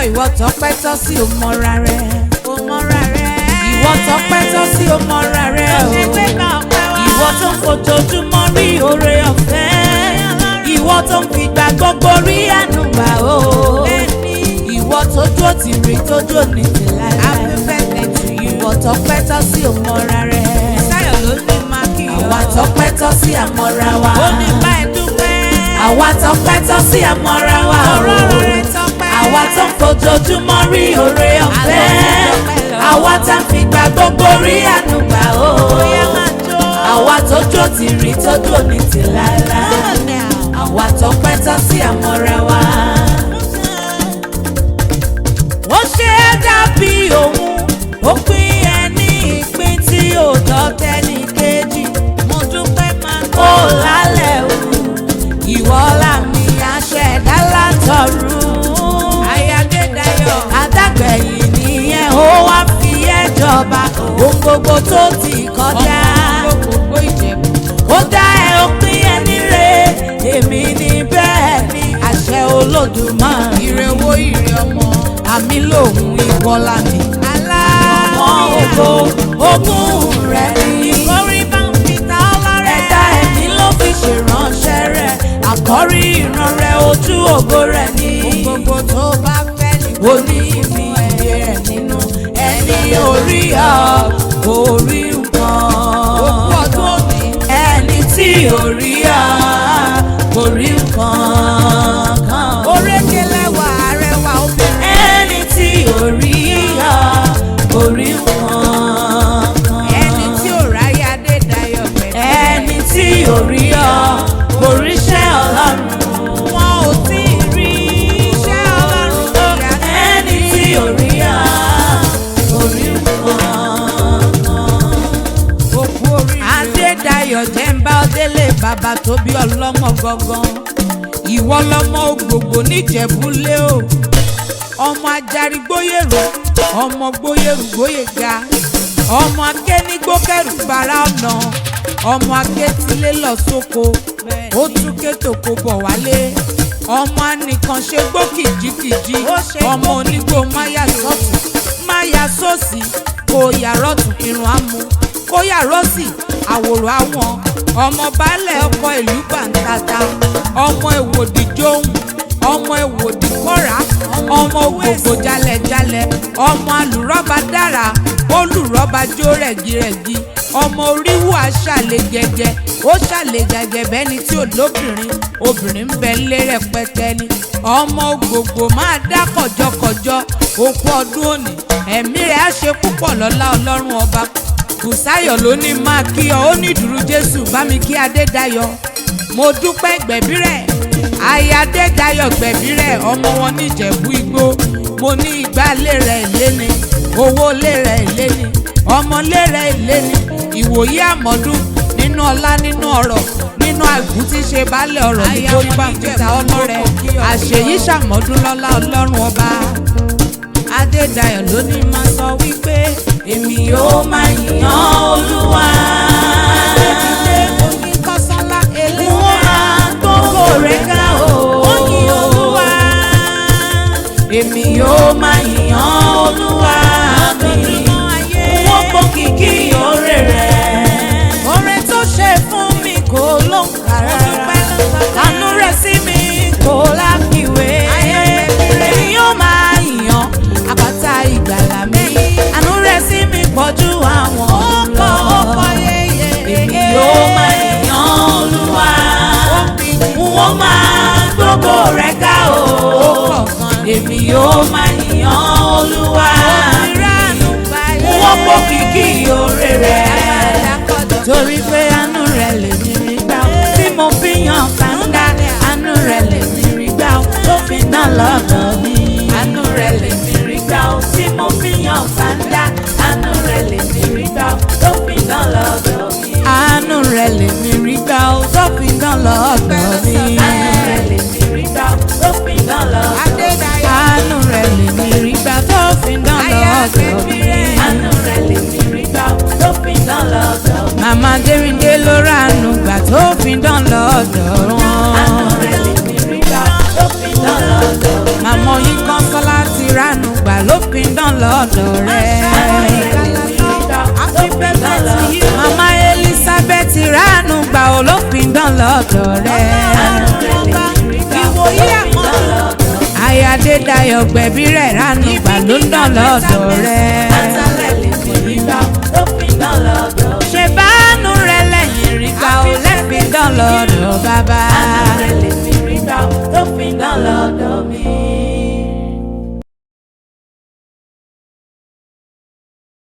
Ìwọ tọ́pẹ́ tọ́ sí o mọ́ra rẹ̀. Ìwọ tọ́pẹ́ tọ́ sí o mọ́ra rẹ̀ o. Ìwọ tó ń fojoojúmọ́ rí oore ọ̀fẹ́. Ìwọ tó ń fi gbà gbogbo rí àánú gbà o. Ìwọ tójú ò ti rí tójú ò ní ti láéláé. Ìwọ tọ́pẹ́ tọ́ sí o mọ́ra rẹ̀. Àwa tọ́pẹ́ tọ́ sí àmọ́ra wa. Àwa tọ́pẹ́ tọ́ sí àmọ́ra wa o. Àwa tó ń fojoojúmọ́ rí oore ọ̀fẹ́. Àwa tá ń fi gbà gbogbo rí àánú gbà o. Àwa tójú ò ti rí tójú ò ní ti láéláé. Àwa tọ́pẹ́ tọ́ sí àmọ́ra wa. Ó ṣe é dàbí òun, ó pín ẹni ìpín tí ò dọ́tẹ́ ní kejì. Mo dúpẹ́ máa ń kó lálẹ́ o. Ìwọ làmì aṣẹ̀dá látọ̀run. Adágbẹ̀yìn nìyẹn ó wá fi ẹ́ jọba ohun gbogbo tó ti kọjá. Ó dá ẹ ó pín ẹ níre, èmi ní bẹ́ẹ̀ ni àṣẹ Olódùmarè. Ire owó ire ọmọ. Àmì lòun ìwọ làmì. Ọmọ ògo ogún rẹ̀ ni. Ìkórè bá ń fi ta ọlọ́rẹ̀. Ẹ̀dá ẹ̀mí ló fi ṣèránṣẹ́ rẹ̀. Àkọ́rí ìran rẹ̀ ojú ògo rẹ̀ ni. Ohun gbogbo tó bá fẹ́ ni Ó ní ìmí ìyè rẹ̀ nínú ẹni orí orí nǹkan. Ogún ọdún òní. Ẹni tí orí orí nǹkan kan. Orékè lẹ́wà arẹwà obìnrin. Ẹni tí orí orí nǹkan kan. Ẹni tí ò ráyè Adédayọ̀ pẹ̀lú. Ẹni tí orí oríṣẹ́ Ọlọ́run. Wọn ò tí ì rí iṣẹ́ Ọlọ́run ìyá. Ẹni tí orí orí nǹkan kan. Òkú orí. Adédayọ̀ jẹ́ ń bá ọ délé bàbá tó bí ọlọ́mọ gangan. Ìwọ lọmọ ògbògbò níjẹ̀búlé o. Ọmọ ajarí gbóyèrò, ọmọ gbóyèrò gbóyèga. Ọmọ akénígbókẹ̀rù gbàrà ọ̀nà. Ọmọ akétílé lọ sóko. Ó tún kétò kó bọ̀ wálé. Ọmọ anìkan ṣe gbó kìjikìji. Ọmọ onígbò máyà sọ́tún máyà sósì. Kò yàrá ọ̀tún irun amú. Kó yàrá òsì àwòrán àwọn. Ọmọ baálẹ̀ ọkọ ìlú bàǹtàtà. Ọmọ èwòdì jóhùn. Ọmọ èwòdì kọ́ra. Ọmọ gbogbo jalẹ̀jalẹ̀. Ọmọ alùrọ́bà dára. Olùrọ́bà jó rẹ̀gírẹ̀gí. Ọmọ oríwú aṣàlẹ̀ gẹ́gẹ́. Ó ṣàlẹ̀ gẹ́gẹ́ bẹ́ni tí ò lóbìnrin. Obìnrin ń bẹ lé rẹpẹtẹ ni. Ọmọ gbogbo máa dá kọjọkọjọ. Òkú ọdún òní. Ẹ̀mí rẹ̀ á ṣe púpọ̀ lọ́lá Ọlọ́run ọba. Bùsáyọ̀ ló ní máa kí ọ, ó ní dùrú Jésù bá mi kí Adédayọ̀. Mo dúpẹ́ gbẹ̀bí rẹ̀. Aya Adédayọ̀ gbẹ̀bí rẹ̀, ọmọ wọn níjẹ̀bú igbó. mo ní ìgbálé rẹ̀ ilé ni owó lé rẹ̀ ilé ni ọmọ lé rẹ̀ ilé ni ìwòye àmọ́dún nínú ọlá nínú ọrọ̀ nínú àgùn tí ṣe baálé ọrọ̀ nítorí bá ń ta ọlọ́rẹ̀ àṣeyí ṣàmọ́dún lọ́lá ọlọ́run ọba. Adédayọ̀ ló ní máa sọ wípé èmi yóò máa yìnyán olúwa. Adédìde omi kọ́sánlá eléyìí. Wọ́n máa gbogbo rẹ̀ ká o. Ó yìn olúwa. Èmi yóò máa yìnyán olúwa mi. Wọ́n pọ̀ kìkì oore rẹ̀. Oore tó ṣe fún mi kò ló ń kà rárá. Àánú rẹ̀ sí mi kò láfiwé. Èmi yóò máa yìnyán àpáta ìgbàlà mi. Àánú rẹ̀ sí mi pọ̀jù àwọn ọkọ̀ yẹyẹ. Èmi yóò máa yìnyán olúwa. Wọ́n máa gbogbo rẹ̀ ká o. Èmi yóò máa yìnyán olúwa. Wọ́n pọ̀ kìkì oore rẹ̀. Torí pé àánú rẹ̀ lè mi rí gbà ó. Tí mo fi yan kàńdá, àánú rẹ̀ lè mi rí gbà ó. Tó fi dán lọ́dọ̀ mi. Àánú rẹ̀ lè mi rí gbà ó. Tí mo fi yan kàńdá, àánú rẹ̀ lè mi rí gbà ó. Tó fi dán lọ́dọ̀ mi. Àánú rẹ̀ lè mi rí gbà ó. Tó fi dán lọ́dọ̀ mi. Àánú rẹ̀ lè mi rí gbà ó. Tó fi dán lọ́dọ̀ mi. Àánú rẹ̀ lè mi rí gbà ó. Tó fi dán lọ́dọ̀ mi. Àánú rẹ̀ lè mi rí gbà ó. Tó fi dán lọ́dọ̀ mi. Màmá Dérìndé ló ránú gbà tó fi dán lọ́dọ̀ wọn. Àánú rẹ̀ lè mi rí gbà ó. Tó fi dán lọ́dọ̀ mi. Màmá yín kan sọ́lá ti ránú gbà ló fi dán lọ́dọ̀ rẹ̀. Àánú rẹ̀ lè mi rí gbà ó. Tó fi dán lọ́dọ̀ mi. Màmá Elizabeth ránú gbà ó ló fi dán lọ́dọ̀ rẹ̀. Àánú rẹ̀ lè mi rí gbà ó. Ìwòye àmọ́ Aya Adédayọ̀ gbẹ̀bí rẹ̀ ránú gbà ló ń dán lọ́dọ̀ rẹ̀. Àánú rẹ̀ lè mi rí gbà ó. Tó fi dán lọ́dọ̀ mi. Ṣé báánú rẹ̀ lẹ́yìn rí gbà ó lẹ́fi dán lọ́dọ̀ bàbá. Àánú rẹ̀ lè mi rí gbà ó. Tó fi dán lọ́dọ̀